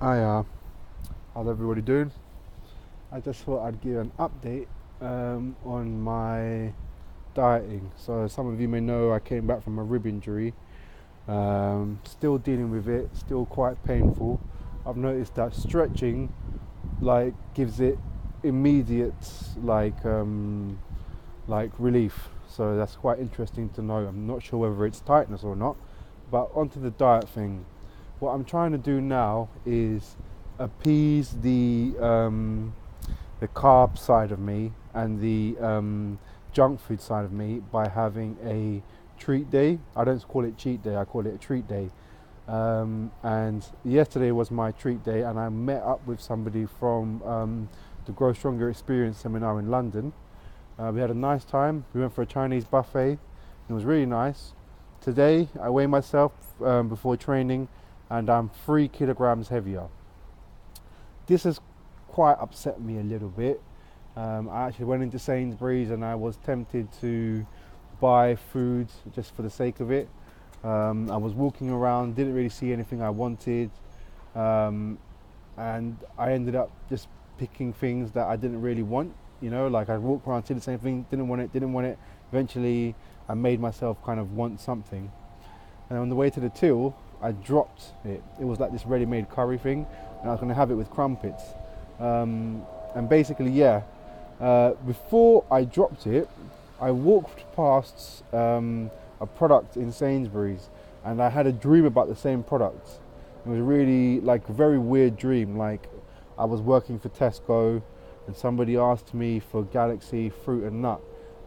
Hi, how's everybody doing? I just thought I'd give an update on my dieting. So, some of you may know I came back from a rib injury. Still dealing with it, still quite painful. I've noticed that stretching gives it immediate relief. So that's quite interesting to know. I'm not sure whether it's tightness or not. But onto the diet thing. What I'm trying to do now is appease the carb side of me and the junk food side of me by having a treat day. I don't call it cheat day, I call it a treat day. And yesterday was my treat day, and I met up with somebody from the Grow Stronger Experience seminar in London. We had a nice time. We went for a Chinese buffet. It was really nice. Today I weigh myself before training, and I'm 3 kilograms heavier. This has quite upset me a little bit. I actually went into Sainsbury's and I was tempted to buy food just for the sake of it. I was walking around, didn't really see anything I wanted, and I ended up just picking things that I didn't really want. Like I walked around, see the same thing, didn't want it. Eventually, I made myself kind of want something. And on the way to the till, I dropped it. It was like this ready-made curry thing, and I was going to have it with crumpets. And basically, before I dropped it, I walked past a product in Sainsbury's, and I had a dream about the same product. It was really like a very weird dream. Like I was working for Tesco, and somebody asked me for Galaxy fruit and nut.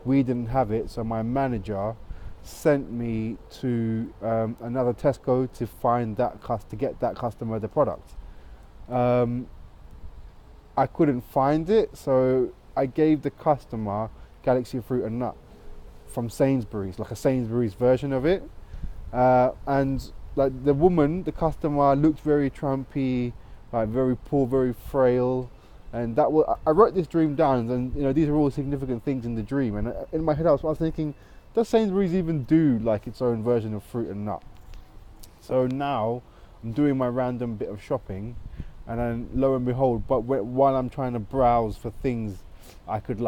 We didn't have it, so my manager sent me to another Tesco to find to get that customer the product. I couldn't find it, so I gave the customer Galaxy fruit and nut from Sainsbury's, like a Sainsbury's version of it. And like the customer looked very trumpy, like very poor, very frail. And I wrote this dream down, and these are all significant things in the dream. And in my head, I was thinking, does Sainsbury's even do like its own version of fruit and nut? So now I'm doing my random bit of shopping, and then lo and behold, but while I'm trying to browse for things I could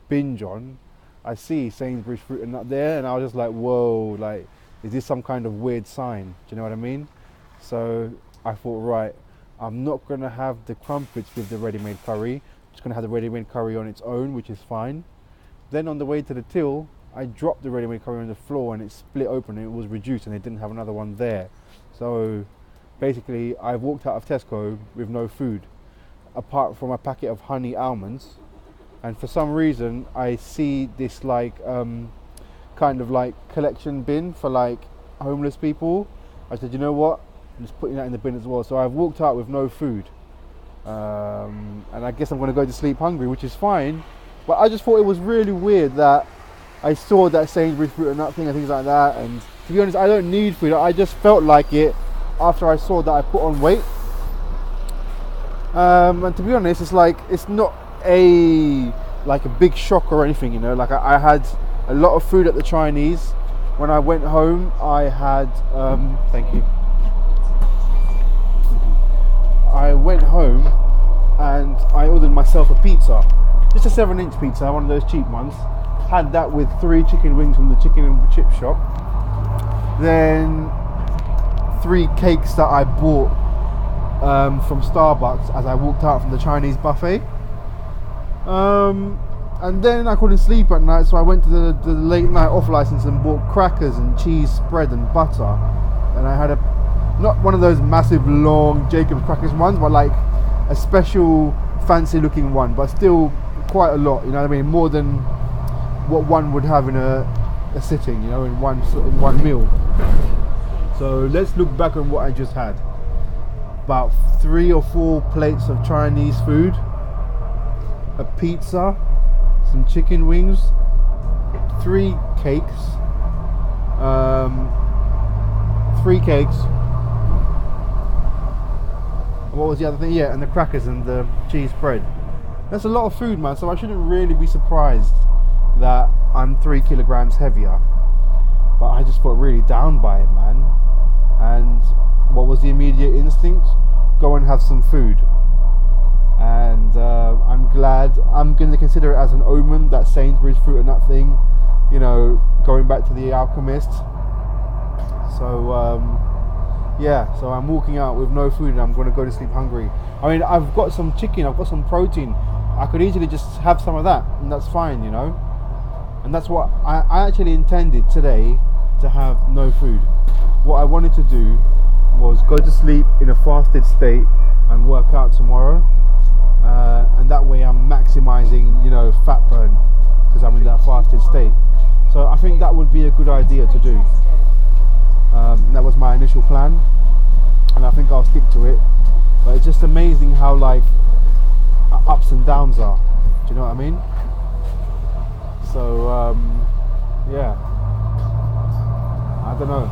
binge on, I see Sainsbury's fruit and nut there, and I was just like, whoa, like, is this some kind of weird sign? Do you know what I mean? So I thought, right, I'm not gonna have the crumpets with the ready-made curry. I'm just gonna have the ready-made curry on its own, which is fine. Then on the way to the till, I dropped the ready-made curry on the floor, and it split open, and it was reduced, and they didn't have another one there. So basically, I walked out of Tesco with no food, apart from a packet of honey almonds. And for some reason, I see this kind of like collection bin for like homeless people. I said, you know what? I'm just putting that in the bin as well. So I've walked out with no food. And I guess I'm going to go to sleep hungry, which is fine. But I just thought it was really weird that I saw that Sainsbury's fruit and nut thing and things like that. And to be honest, I don't need food. I just felt like it after I saw that I put on weight. And to be honest, it's not a big shock or anything, Like I had a lot of food at the Chinese. When I went home, I had thank you. I went home and I ordered myself a pizza, just a 7-inch pizza, one of those cheap ones. Had that with 3 chicken wings from the chicken and chip shop. Then 3 cakes that I bought from Starbucks as I walked out from the Chinese buffet. And then I couldn't sleep at night, so I went to the late night off license and bought crackers and cheese spread and butter. And I had not one of those massive long Jacob's crackers ones, but like a special fancy looking one, but still quite a lot, more than what one would have in a sitting, in one meal. So let's look back on what I just had. About 3 or 4 plates of Chinese food, a pizza, some chicken wings, 3 cakes, 3 cakes. What was the other thing? Yeah, and the crackers and the cheese spread. That's a lot of food, man, so I shouldn't really be surprised that I'm 3 kilograms heavier. But I just got really down by it, man. And what was the immediate instinct? Go and have some food. And I'm glad. I'm going to consider it as an omen, that Sainsbury's fruit and nut thing, you know, going back to the Alchemist. So yeah, so I'm walking out with no food and I'm going to go to sleep hungry. I mean, I've got some chicken, I've got some protein. I could easily just have some of that and that's fine, you know. And that's what I actually intended today, to have no food. What I wanted to do was go to sleep in a fasted state and work out tomorrow. And that way I'm maximizing, you know, fat burn, because I'm in that fasted state. So I think that would be a good idea to do. That was my initial plan, and I think I'll stick to it. But it's just amazing how like ups and downs are. Do you know what I mean? So yeah, I don't know.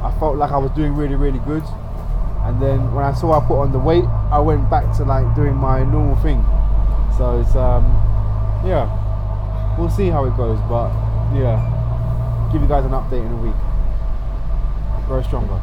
I felt like I was doing really, really good, and then when I saw I put on the weight, I went back to like doing my normal thing. So it's yeah, we'll see how it goes, but yeah, give you guys an update in a week. Grow stronger.